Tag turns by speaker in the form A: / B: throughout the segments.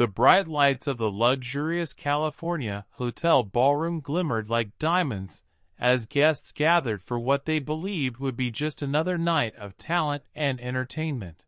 A: The bright lights of the luxurious California hotel ballroom glimmered like diamonds as guests gathered for what they believed would be just another night of talent and entertainment.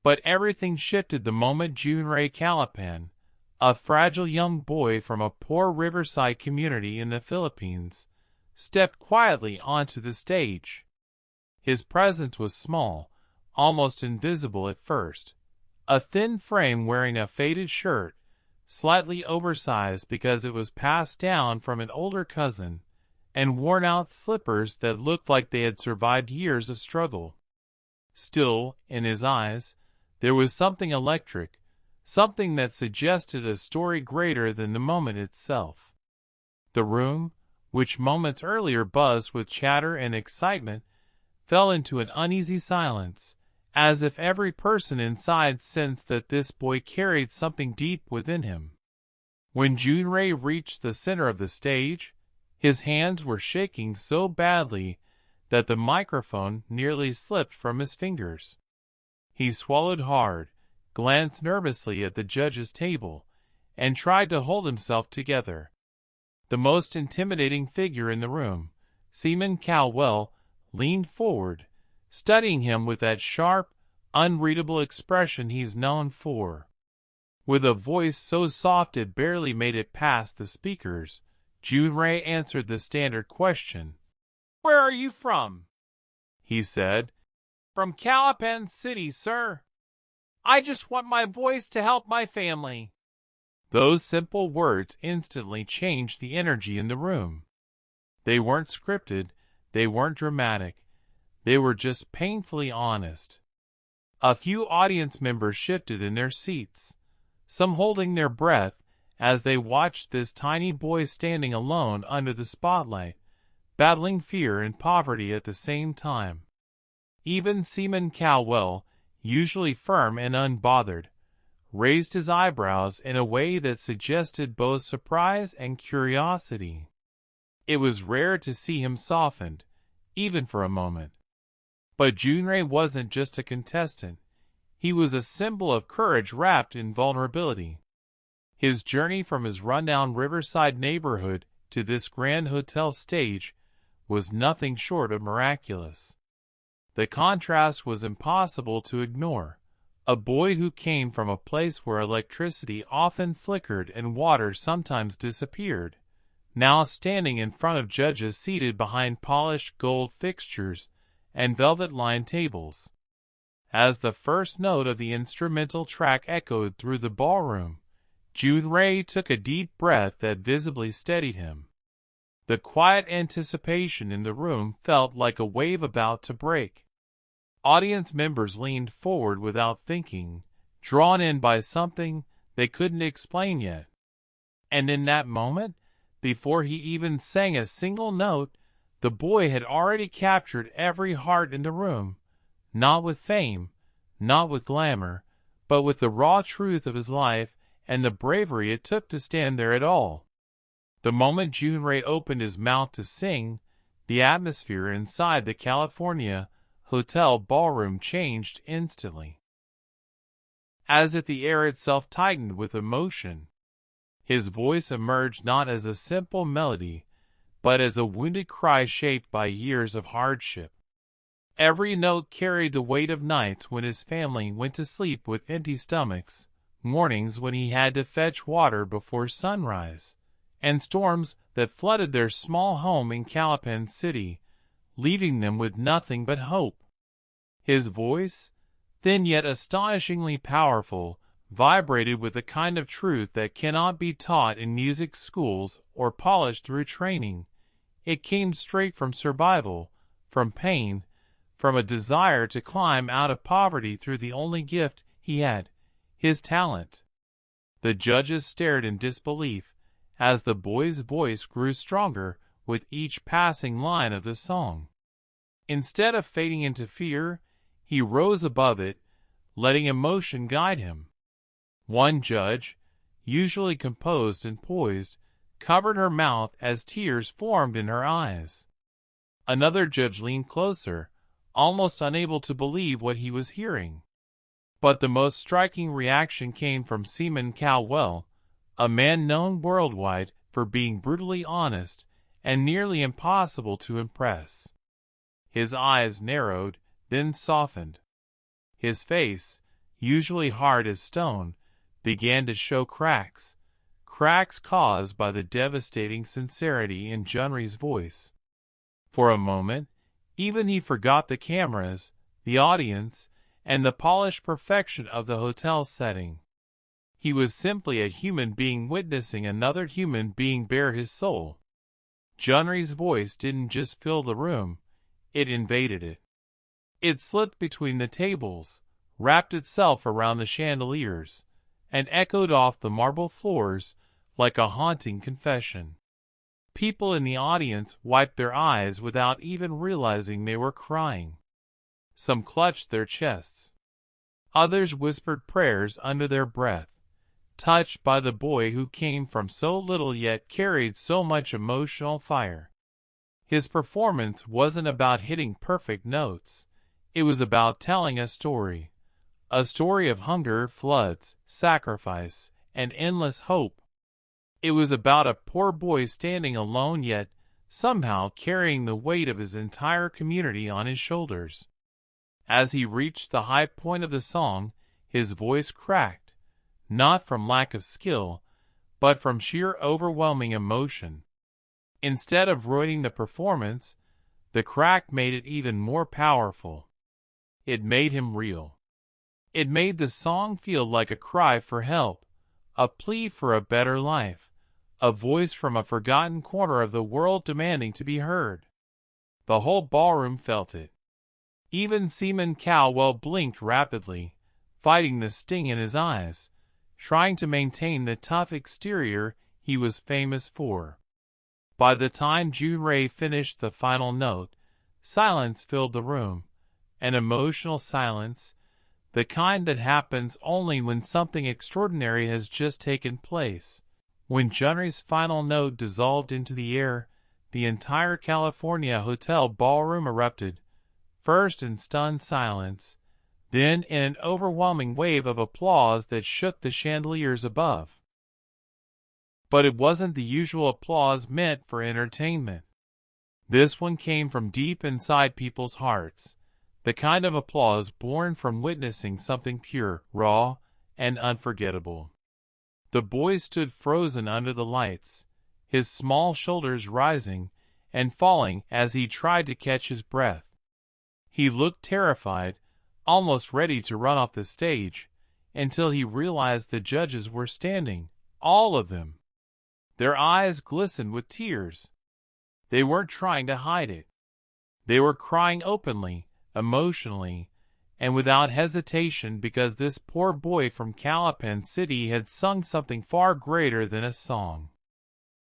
A: But everything shifted the moment Junrey Calapan, a fragile young boy from a poor riverside community in the Philippines, stepped quietly onto the stage. His presence was small, almost invisible at first. A thin frame wearing a faded shirt, slightly oversized because it was passed down from an older cousin, and worn-out slippers that looked like they had survived years of struggle. Still, in his eyes, there was something electric, something that suggested a story greater than the moment itself. The room, which moments earlier buzzed with chatter and excitement, fell into an uneasy silence, as if every person inside sensed that this boy carried something deep within him. When Junrey reached the center of the stage, his hands were shaking so badly that the microphone nearly slipped from his fingers. He swallowed hard, glanced nervously at the judges' table, and tried to hold himself together. The most intimidating figure in the room, Cemon Cow Well, leaned forward, studying him with that sharp, unreadable expression he's known for. With a voice so soft it barely made it past the speakers, Junrey answered the standard question. "Where are you from?" he said. "From Calapan City, sir. I just want my voice to help my family." Those simple words instantly changed the energy in the room. They weren't scripted, they weren't dramatic, they were just painfully honest. A few audience members shifted in their seats, some holding their breath as they watched this tiny boy standing alone under the spotlight, battling fear and poverty at the same time. Even Cemon Cow Well, usually firm and unbothered, raised his eyebrows in a way that suggested both surprise and curiosity. It was rare to see him softened, even for a moment. But Junrey wasn't just a contestant. He was a symbol of courage wrapped in vulnerability. His journey from his rundown riverside neighborhood to this grand hotel stage was nothing short of miraculous. The contrast was impossible to ignore. A boy who came from a place where electricity often flickered and water sometimes disappeared, now standing in front of judges seated behind polished gold fixtures and velvet-lined tables. As the first note of the instrumental track echoed through the ballroom, Junrey took a deep breath that visibly steadied him. The quiet anticipation in the room felt like a wave about to break. Audience members leaned forward without thinking, drawn in by something they couldn't explain yet. And in that moment, before he even sang a single note, the boy had already captured every heart in the room, not with fame, not with glamour, but with the raw truth of his life and the bravery it took to stand there at all. The moment Junrey opened his mouth to sing, the atmosphere inside the California hotel ballroom changed instantly. As if the air itself tightened with emotion, his voice emerged not as a simple melody, but as a wounded cry shaped by years of hardship. Every note carried the weight of nights when his family went to sleep with empty stomachs, mornings when he had to fetch water before sunrise, and storms that flooded their small home in Calapan City, leaving them with nothing but hope. His voice, thin yet astonishingly powerful, vibrated with a kind of truth that cannot be taught in music schools or polished through training. It came straight from survival, from pain, from a desire to climb out of poverty through the only gift he had, his talent. The judges stared in disbelief as the boy's voice grew stronger with each passing line of the song. Instead of fading into fear, he rose above it, letting emotion guide him. One judge, usually composed and poised, covered her mouth as tears formed in her eyes. Another judge leaned closer, almost unable to believe what he was hearing. But the most striking reaction came from Cemon Cow Well, a man known worldwide for being brutally honest and nearly impossible to impress. His eyes narrowed, then softened. His face, usually hard as stone, began to show cracks caused by the devastating sincerity in Junrey's voice. For a moment, even he forgot the cameras, the audience, and the polished perfection of the hotel setting. He was simply a human being witnessing another human being bare his soul. Junrey's voice didn't just fill the room, it invaded it. It slipped between the tables, wrapped itself around the chandeliers, and echoed off the marble floors like a haunting confession. People in the audience wiped their eyes without even realizing they were crying. Some clutched their chests. Others whispered prayers under their breath, touched by the boy who came from so little yet carried so much emotional fire. His performance wasn't about hitting perfect notes. It was about telling a story of hunger, floods, sacrifice, and endless hope. It was about a poor boy standing alone yet somehow carrying the weight of his entire community on his shoulders. As he reached the high point of the song, his voice cracked, not from lack of skill, but from sheer overwhelming emotion. Instead of ruining the performance, the crack made it even more powerful. It made him real. It made the song feel like a cry for help, a plea for a better life, a voice from a forgotten corner of the world demanding to be heard. The whole ballroom felt it. Even Cemon Cow Well blinked rapidly, fighting the sting in his eyes, trying to maintain the tough exterior he was famous for. By the time Junrey finished the final note, silence filled the room, an emotional silence, the kind that happens only when something extraordinary has just taken place. When Junrey's final note dissolved into the air, the entire California hotel ballroom erupted, first in stunned silence, then in an overwhelming wave of applause that shook the chandeliers above. But it wasn't the usual applause meant for entertainment. This one came from deep inside people's hearts, the kind of applause born from witnessing something pure, raw, and unforgettable. The boy stood frozen under the lights, his small shoulders rising and falling as he tried to catch his breath. He looked terrified, almost ready to run off the stage, until he realized the judges were standing, all of them. Their eyes glistened with tears. They weren't trying to hide it. They were crying openly, emotionally, and without hesitation because this poor boy from Calapan City had sung something far greater than a song.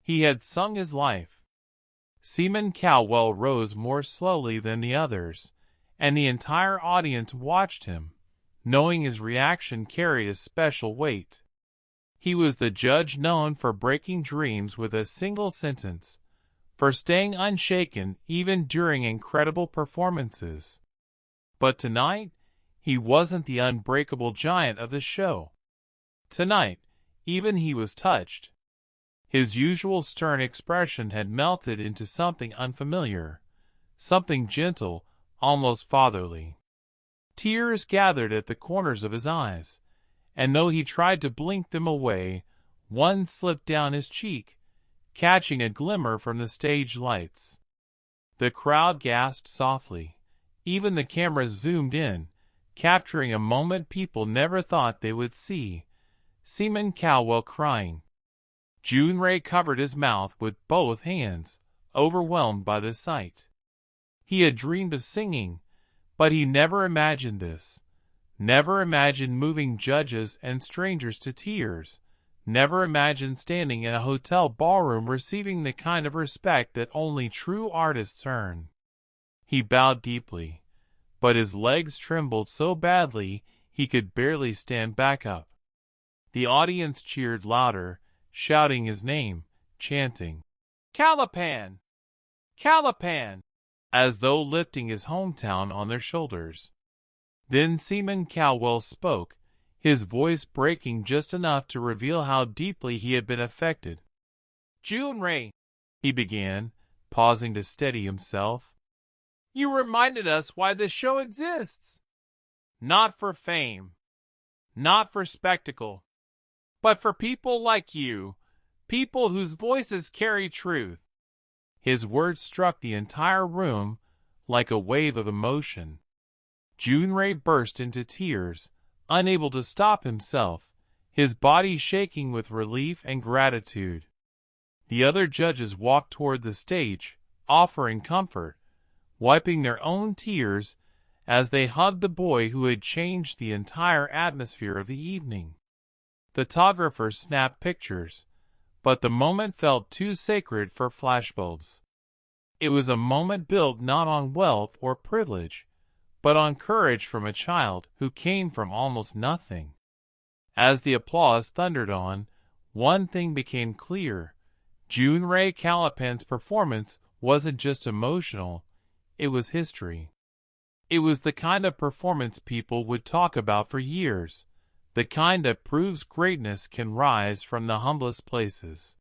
A: He had sung his life. Cemon Cow Well rose more slowly than the others, and the entire audience watched him, knowing his reaction carried a special weight. He was the judge known for breaking dreams with a single sentence, for staying unshaken even during incredible performances. But tonight, he wasn't the unbreakable giant of the show. Tonight, even he was touched. His usual stern expression had melted into something unfamiliar, something gentle, almost fatherly. Tears gathered at the corners of his eyes, and though he tried to blink them away, one slipped down his cheek, catching a glimmer from the stage lights. The crowd gasped softly. Even the cameras zoomed in, capturing a moment people never thought they would see. Cemon Cow Well crying. Junrey covered his mouth with both hands, overwhelmed by the sight. He had dreamed of singing, but he never imagined this. Never imagined moving judges and strangers to tears. Never imagined standing in a hotel ballroom receiving the kind of respect that only true artists earn. He bowed deeply, but his legs trembled so badly he could barely stand back up. The audience cheered louder, shouting his name, chanting, "Calapan! Calapan!" as though lifting his hometown on their shoulders. Then Cemon Cow Well spoke, his voice breaking just enough to reveal how deeply he had been affected. "Junrey," he began, pausing to steady himself, "you reminded us why this show exists. Not for fame, not for spectacle, but for people like you, people whose voices carry truth." His words struck the entire room like a wave of emotion. Junrey burst into tears, unable to stop himself, his body shaking with relief and gratitude. The other judges walked toward the stage, offering comfort, wiping their own tears as they hugged the boy who had changed the entire atmosphere of the evening. Photographers snapped pictures, but the moment felt too sacred for flashbulbs. It was a moment built not on wealth or privilege, but on courage from a child who came from almost nothing. As the applause thundered on, one thing became clear. Junrey Calapan's performance wasn't just emotional, it was history. It was the kind of performance people would talk about for years, the kind that proves greatness can rise from the humblest places.